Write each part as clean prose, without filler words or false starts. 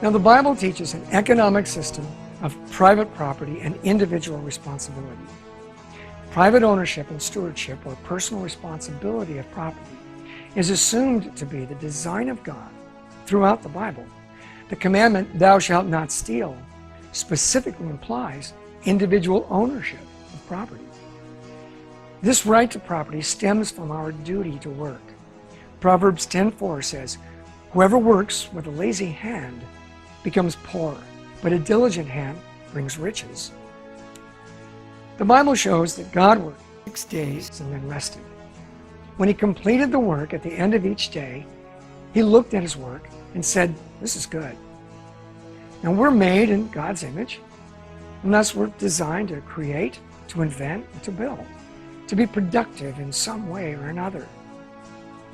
Now, the Bible teaches an economic system of private property and individual responsibility. Private ownership and stewardship, or personal responsibility of property, is assumed to be the design of God throughout the Bible. The commandment, "Thou shalt not steal," specifically implies individual ownership of property. This right to property stems from our duty to work. Proverbs 10:4 says, "Whoever works with a lazy hand becomes poor, but a diligent hand brings riches." The Bible shows that God worked 6 days and then rested. When he completed the work at the end of each day, he looked at his work and said, "This is good." Now, we're made in God's image, and thus we're designed to create, to invent, and to build, to be productive in some way or another.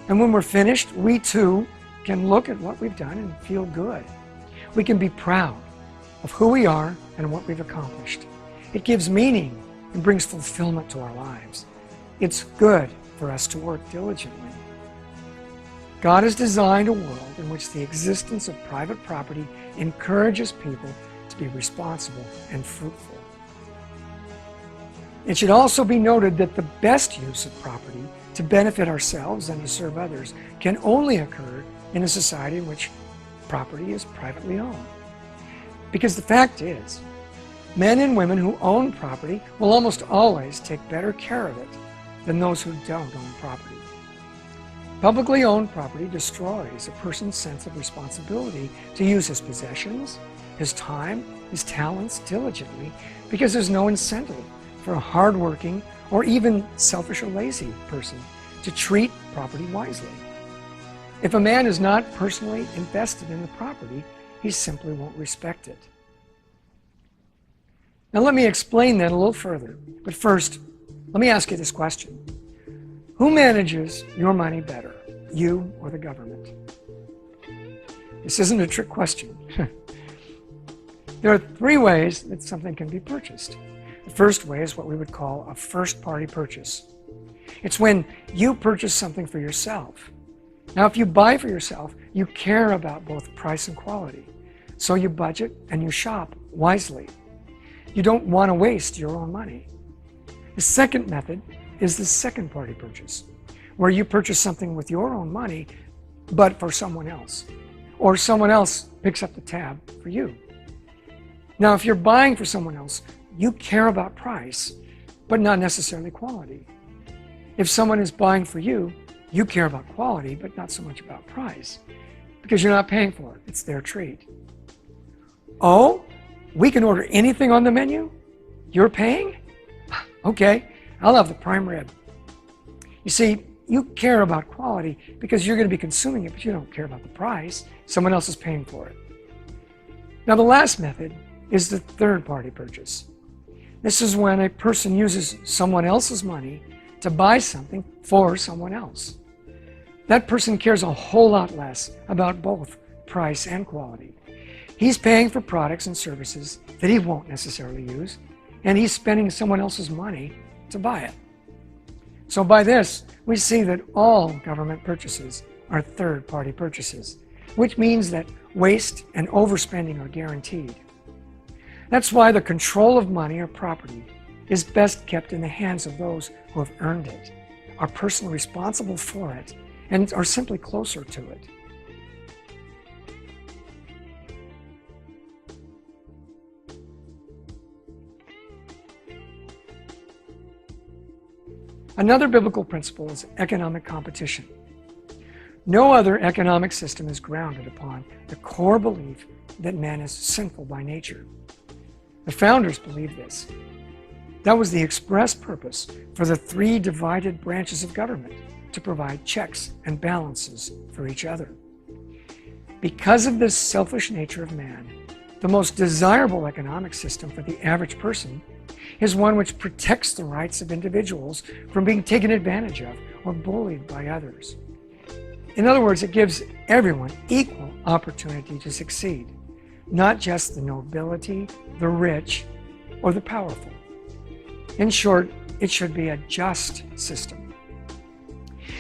And when we're finished, we too can look at what we've done and feel good. We can be proud of who we are and what we've accomplished. It gives meaning and brings fulfillment to our lives. It's good for us to work diligently. God has designed a world in which the existence of private property encourages people to be responsible and fruitful. It should also be noted that the best use of property to benefit ourselves and to serve others can only occur in a society in which property is privately owned. Because the fact is, men and women who own property will almost always take better care of it than those who don't own property. Publicly owned property destroys a person's sense of responsibility to use his possessions, his time, his talents diligently, because there's no incentive for a hardworking or even selfish or lazy person to treat property wisely. If a man is not personally invested in the property, he simply won't respect it. Now let me explain that a little further. But first, let me ask you this question. Who manages your money better, you or the government? This isn't a trick question. There are 3 ways that something can be purchased. The first way is what we would call a first-party purchase. It's when you purchase something for yourself. Now, if you buy for yourself, you care about both price and quality. So you budget and you shop wisely. You don't want to waste your own money. The second method is the second-party purchase, where you purchase something with your own money, but for someone else, or someone else picks up the tab for you. Now, if you're buying for someone else, you care about price, but not necessarily quality. If someone is buying for you, you care about quality, but not so much about price, because you're not paying for it. It's their treat. Oh, we can order anything on the menu? You're paying? Okay, I'll have the prime rib. You see, you care about quality because you're going to be consuming it, but you don't care about the price. Someone else is paying for it. Now, the last method is the third-party purchase. This is when a person uses someone else's money to buy something for someone else. That person cares a whole lot less about both price and quality. He's paying for products and services that he won't necessarily use, and he's spending someone else's money to buy it. So by this, we see that all government purchases are third-party purchases, which means that waste and overspending are guaranteed. That's why the control of money or property is best kept in the hands of those who have earned it, are personally responsible for it, and are simply closer to it. Another biblical principle is economic competition. No other economic system is grounded upon the core belief that man is sinful by nature. The founders believed this. That was the express purpose for the 3 divided branches of government, to provide checks and balances for each other. Because of this selfish nature of man, the most desirable economic system for the average person is one which protects the rights of individuals from being taken advantage of or bullied by others. In other words, it gives everyone equal opportunity to succeed, not just the nobility, the rich, or the powerful. In short, it should be a just system.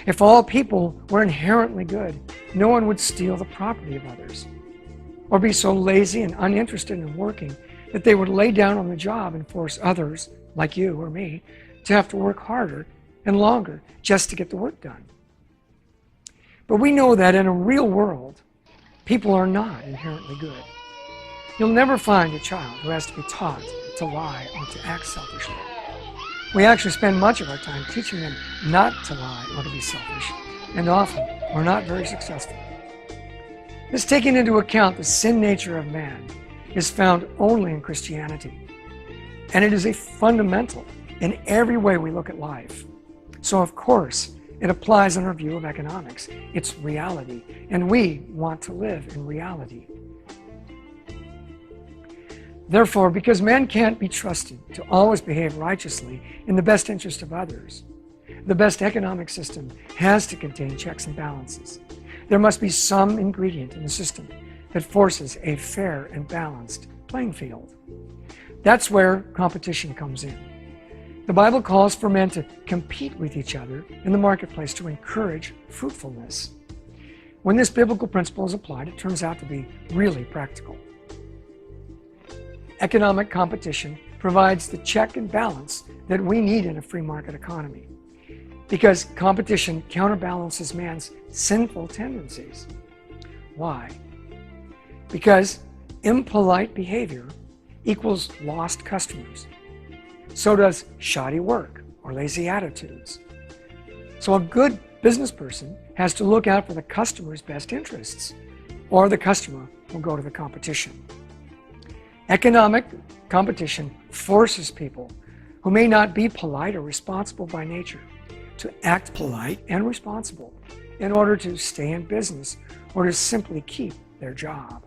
If all people were inherently good, no one would steal the property of others or be so lazy and uninterested in working that they would lay down on the job and force others, like you or me, to have to work harder and longer just to get the work done. But we know that in a real world, people are not inherently good. You'll never find a child who has to be taught to lie or to act selfishly. We actually spend much of our time teaching them not to lie or to be selfish, and often we're not very successful. This taking into account the sin nature of man is found only in Christianity, and it is a fundamental in every way we look at life. So of course, it applies in our view of economics. It's reality, and we want to live in reality. Therefore, because man can't be trusted to always behave righteously in the best interest of others, the best economic system has to contain checks and balances. There must be some ingredient in the system that forces a fair and balanced playing field. That's where competition comes in. The Bible calls for men to compete with each other in the marketplace to encourage fruitfulness. When this biblical principle is applied, it turns out to be really practical. Economic competition provides the check and balance that we need in a free market economy, because competition counterbalances man's sinful tendencies. Why? Because impolite behavior equals lost customers. So does shoddy work or lazy attitudes. So a good business person has to look out for the customer's best interests, or the customer will go to the competition. Economic competition forces people who may not be polite or responsible by nature to act polite and responsible in order to stay in business or to simply keep their job.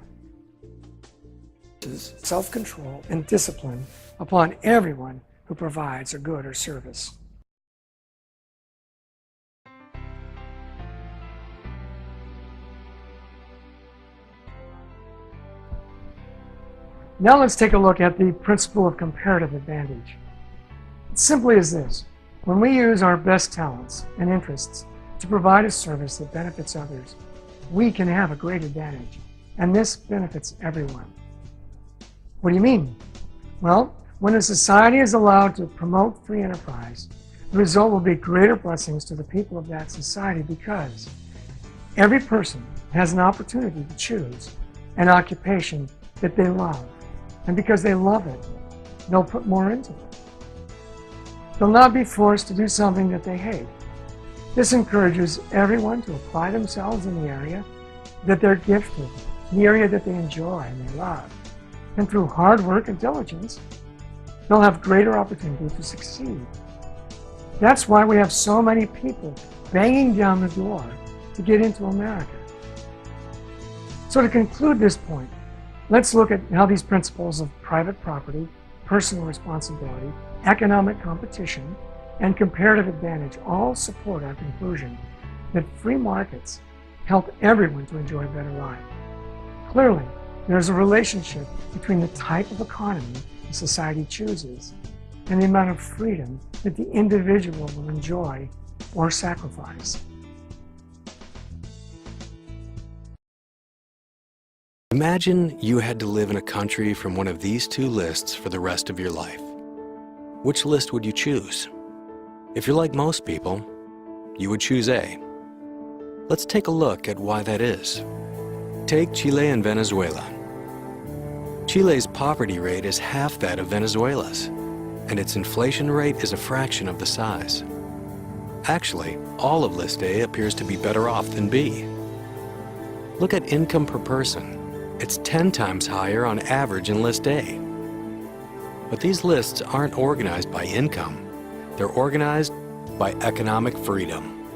Self-control and discipline upon everyone who provides a good or service. Now let's take a look at the principle of comparative advantage. It simply is this: when we use our best talents and interests to provide a service that benefits others, we can have a great advantage, and this benefits everyone. What do you mean? Well, when a society is allowed to promote free enterprise, the result will be greater blessings to the people of that society, because every person has an opportunity to choose an occupation that they love. And because they love it, they'll put more into it. They'll not be forced to do something that they hate. This encourages everyone to apply themselves in the area that they're gifted, the area that they enjoy and they love. And through hard work and diligence, they'll have greater opportunity to succeed. That's why we have so many people banging down the door to get into America. So to conclude this point, let's look at how these principles of private property, personal responsibility, economic competition, and comparative advantage all support our conclusion that free markets help everyone to enjoy a better life. Clearly, there's a relationship between the type of economy the society chooses and the amount of freedom that the individual will enjoy or sacrifice. Imagine you had to live in a country from one of these two lists for the rest of your life. Which list would you choose? If you're like most people, you would choose A. Let's take a look at why that is. Take Chile and Venezuela. Chile's poverty rate is half that of Venezuela's, and its inflation rate is a fraction of the size. Actually, all of List A appears to be better off than B. Look at income per person. It's 10 times higher on average in List A. But these lists aren't organized by income. They're organized by economic freedom.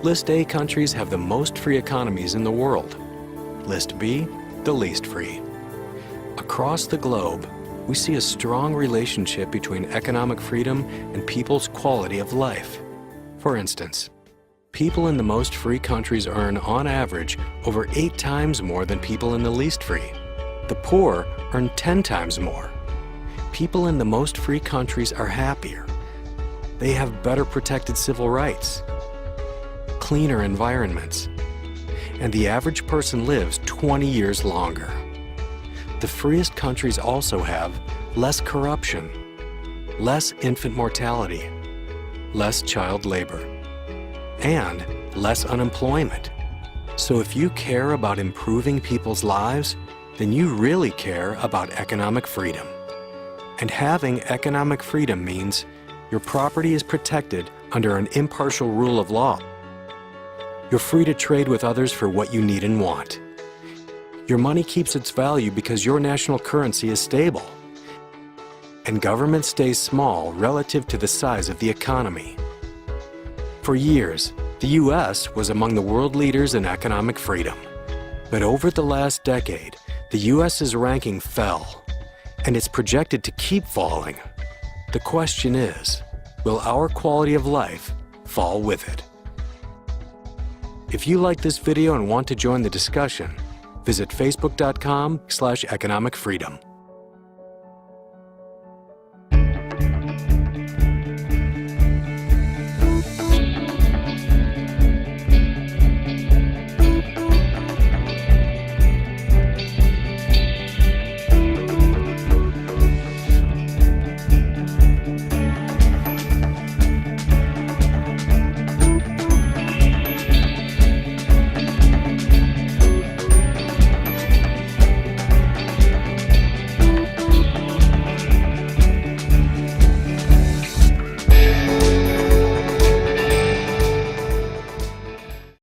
List A countries have the most free economies in the world. List B, the least free. Across the globe, we see a strong relationship between economic freedom and people's quality of life. For instance, people in the most free countries earn, on average, over 8 times more than people in the least free. The poor earn 10 times more. People in the most free countries are happier. They have better protected civil rights, cleaner environments, and the average person lives 20 years longer. The freest countries also have less corruption, less infant mortality, less child labor, and less unemployment. So if you care about improving people's lives, then you really care about economic freedom. And having economic freedom means your property is protected under an impartial rule of law. You're free to trade with others for what you need and want. Your money keeps its value because your national currency is stable. And government stays small relative to the size of the economy. For years, the U.S. was among the world leaders in economic freedom. But over the last decade, the U.S.'s ranking fell, and it's projected to keep falling. The question is, will our quality of life fall with it? If you like this video and want to join the discussion, visit facebook.com/economic freedom.